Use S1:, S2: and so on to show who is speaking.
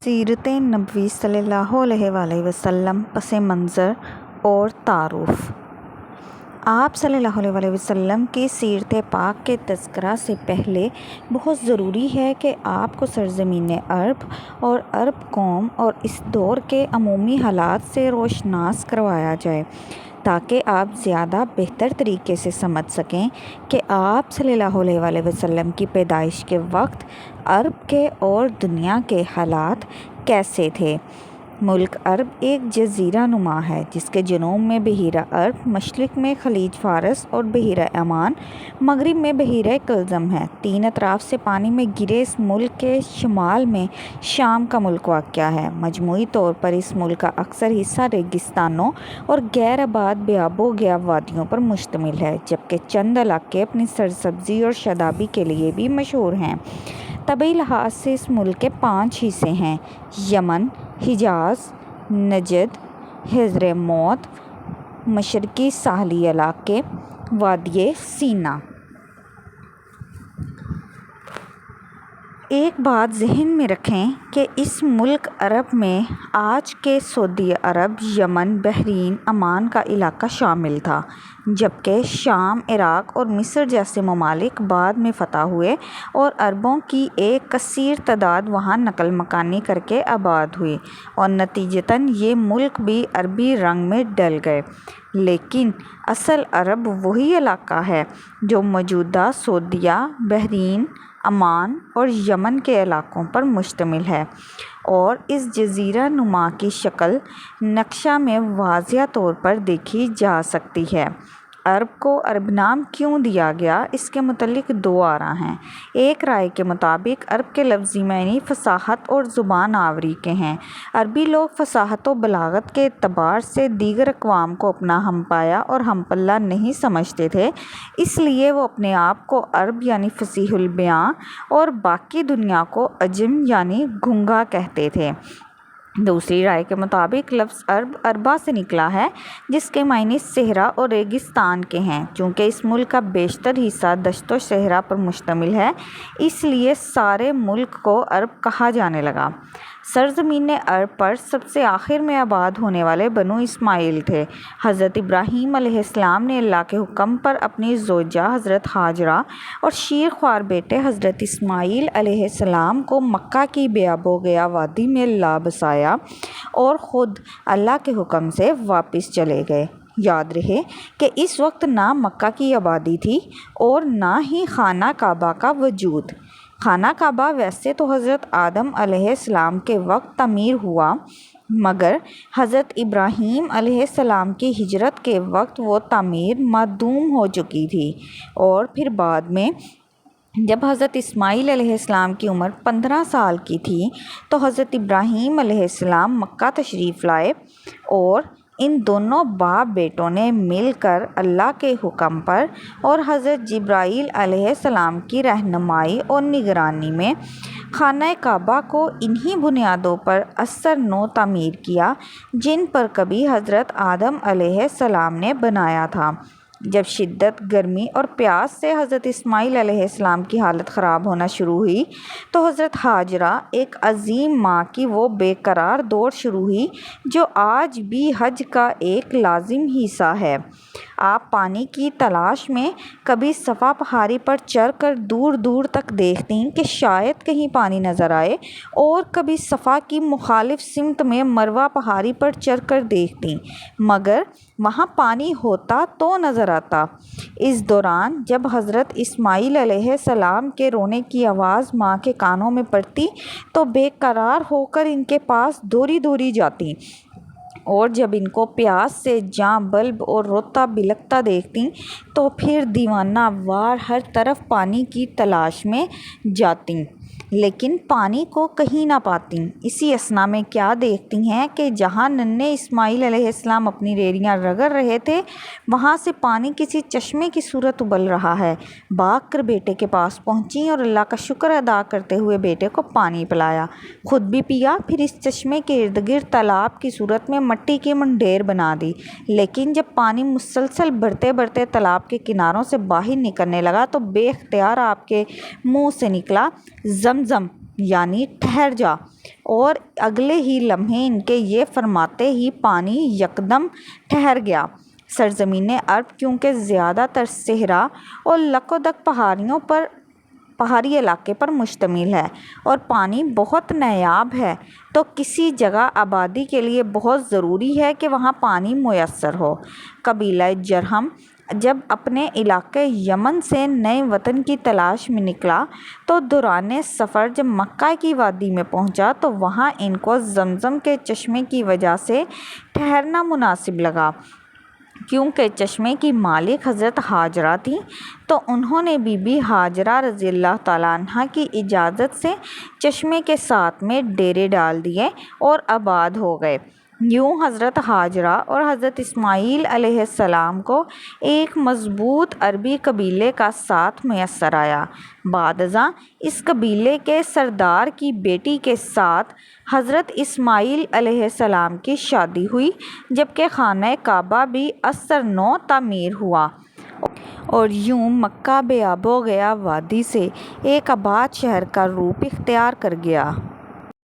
S1: سیرت نبوی صلی اللہ علیہ وآلہ وسلم پس منظر اور تعارف۔ آپ صلی اللہ علیہ وآلہ وسلم کی سیرت پاک کے تذکرہ سے پہلے بہت ضروری ہے کہ آپ کو سرزمین عرب اور عرب قوم اور اس دور کے عمومی حالات سے روشناس کروایا جائے، تاکہ آپ زیادہ بہتر طریقے سے سمجھ سکیں کہ آپ صلی اللہ علیہ وآلہ وسلم کی پیدائش کے وقت عرب کے اور دنیا کے حالات کیسے تھے۔ ملک عرب ایک جزیرہ نما ہے جس کے جنوب میں بحیرہ عرب، مشرق میں خلیج فارس اور بحیرہ عمان، مغرب میں بحیرہ کلزم ہے۔ تین اطراف سے پانی میں گھرے اس ملک کے شمال میں شام کا ملک واقع ہے۔ مجموعی طور پر اس ملک کا اکثر حصہ ریگستانوں اور غیر آباد بیاب و گیا وادیوں پر مشتمل ہے، جبکہ چند علاقے اپنی سرسبزی اور شادابی کے لیے بھی مشہور ہیں۔ طبعی لحاظ سے اس ملک کے 5 حصے ہیں: یمن، حجاز، نجد، حضر موت، مشرقی ساحلی علاقے، وادی سینا۔ ایک بات ذہن میں رکھیں کہ اس ملک عرب میں آج کے سعودی عرب، یمن، بحرین، عمان کا علاقہ شامل تھا، جبکہ شام، عراق اور مصر جیسے ممالک بعد میں فتح ہوئے اور عربوں کی ایک کثیر تعداد وہاں نقل مکانی کر کے آباد ہوئی اور نتیجتاً یہ ملک بھی عربی رنگ میں ڈل گئے۔ لیکن اصل عرب وہی علاقہ ہے جو موجودہ سعودیہ، بحرین، عمان اور یمن کے علاقوں پر مشتمل ہے، اور اس جزیرہ نما کی شکل نقشہ میں واضح طور پر دیکھی جا سکتی ہے۔ عرب کو عرب نام کیوں دیا گیا، اس کے متعلق 2 آراء ہیں۔ ایک رائے کے مطابق عرب کے لفظی معنی فصاحت اور زبان آوری کے ہیں۔ عربی لوگ فصاحت و بلاغت کے اعتبار سے دیگر اقوام کو اپنا ہم پایا اور ہم پلہ نہیں سمجھتے تھے، اس لیے وہ اپنے آپ کو عرب یعنی فصیح البیاں اور باقی دنیا کو عجم یعنی گونگا کہتے تھے۔ دوسری رائے کے مطابق لفظ عرب عربہ سے نکلا ہے، جس کے معنی صحرا اور ریگستان کے ہیں۔ چونکہ اس ملک کا بیشتر حصہ دشت و صحرا پر مشتمل ہے، اس لیے سارے ملک کو عرب کہا جانے لگا۔ سرزمین عرب پر سب سے آخر میں آباد ہونے والے بنو اسماعیل تھے۔ حضرت ابراہیم علیہ السلام نے اللہ کے حکم پر اپنی زوجہ حضرت ہاجرہ اور شیر خوار بیٹے حضرت اسماعیل علیہ السلام کو مکہ کی بیاب و گیا وادی میں لا بسایا اور خود اللہ کے حکم سے واپس چلے گئے۔ یاد رہے کہ اس وقت نہ مکہ کی آبادی تھی اور نہ ہی خانہ کعبہ کا وجود۔ خانہ کعبہ ویسے تو حضرت آدم علیہ السلام کے وقت تعمیر ہوا، مگر حضرت ابراہیم علیہ السلام کی ہجرت کے وقت وہ تعمیر معدوم ہو چکی تھی، اور پھر بعد میں جب حضرت اسماعیل علیہ السلام کی عمر 15 سال کی تھی تو حضرت ابراہیم علیہ السلام مکہ تشریف لائے، اور ان دونوں باپ بیٹوں نے مل کر اللہ کے حکم پر اور حضرت جبرائیل علیہ السلام کی رہنمائی اور نگرانی میں خانہ کعبہ کو انہی بنیادوں پر اثر نو تعمیر کیا جن پر کبھی حضرت آدم علیہ السلام نے بنایا تھا۔ جب شدت گرمی اور پیاس سے حضرت اسماعیل علیہ السلام کی حالت خراب ہونا شروع ہوئی تو حضرت ہاجرہ ایک عظیم ماں کی وہ بے قرار دوڑ شروع ہوئی جو آج بھی حج کا ایک لازم حصہ ہے۔ آپ پانی کی تلاش میں کبھی صفا پہاڑی پر چڑھ کر دور دور تک دیکھتیں کہ شاید کہیں پانی نظر آئے، اور کبھی صفا کی مخالف سمت میں مروہ پہاڑی پر چڑھ کر دیکھتیں، مگر وہاں پانی ہوتا تو نظر آتا۔ اس دوران جب حضرت اسماعیل علیہ السلام کے رونے کی آواز ماں کے کانوں میں پڑتی تو بے قرار ہو کر ان کے پاس دوڑی دوڑی جاتی، اور جب ان کو پیاس سے جاں بلب اور روتا بلکتا دیکھتیں تو پھر دیوانہ وار ہر طرف پانی کی تلاش میں جاتیں، لیکن پانی کو کہیں نہ پاتیں۔ اسی اثنا میں کیا دیکھتی ہیں کہ جہاں ننھے اسماعیل علیہ السلام اپنی ریڑیاں رگڑ رہے تھے وہاں سے پانی کسی چشمے کی صورت ابل رہا ہے۔ بھاگ کر بیٹے کے پاس پہنچی اور اللہ کا شکر ادا کرتے ہوئے بیٹے کو پانی پلایا، خود بھی پیا، پھر اس چشمے کے ارد گرد تالاب کی صورت میں مٹی کی منڈیر بنا دی۔ لیکن جب پانی مسلسل بڑھتے بڑھتے تالاب کے کناروں سے باہر نکلنے لگا تو بے اختیار آپ کے منہ سے نکلا، زمزم یعنی ٹھہر جا، اور اگلے ہی لمحے ان کے یہ فرماتے ہی پانی یکدم ٹھہر گیا۔ سرزمین عرب کیونکہ زیادہ تر صحرا اور لکودک پہاڑی علاقے پر مشتمل ہے اور پانی بہت نایاب ہے، تو کسی جگہ آبادی کے لیے بہت ضروری ہے کہ وہاں پانی میسر ہو۔ قبیلہ جرہم جب اپنے علاقے یمن سے نئے وطن کی تلاش میں نکلا تو دوران سفر جب مکہ کی وادی میں پہنچا تو وہاں ان کو زمزم کے چشمے کی وجہ سے ٹھہرنا مناسب لگا۔ کیونکہ چشمے کی مالک حضرت ہاجرہ تھیں تو انہوں نے بی بی ہاجرہ رضی اللہ تعالیٰ عنہا کی اجازت سے چشمے کے ساتھ میں ڈیرے ڈال دیے اور آباد ہو گئے۔ یوں حضرت ہاجرہ اور حضرت اسماعیل علیہ السلام کو ایک مضبوط عربی قبیلے کا ساتھ میسر آیا۔ بعد ازاں اس قبیلے کے سردار کی بیٹی کے ساتھ حضرت اسماعیل علیہ السلام کی شادی ہوئی، جبکہ خانہ کعبہ بھی ازسر نو تعمیر ہوا اور یوں مکہ بے آب و گیا وادی سے ایک آباد شہر کا روپ اختیار کر گیا۔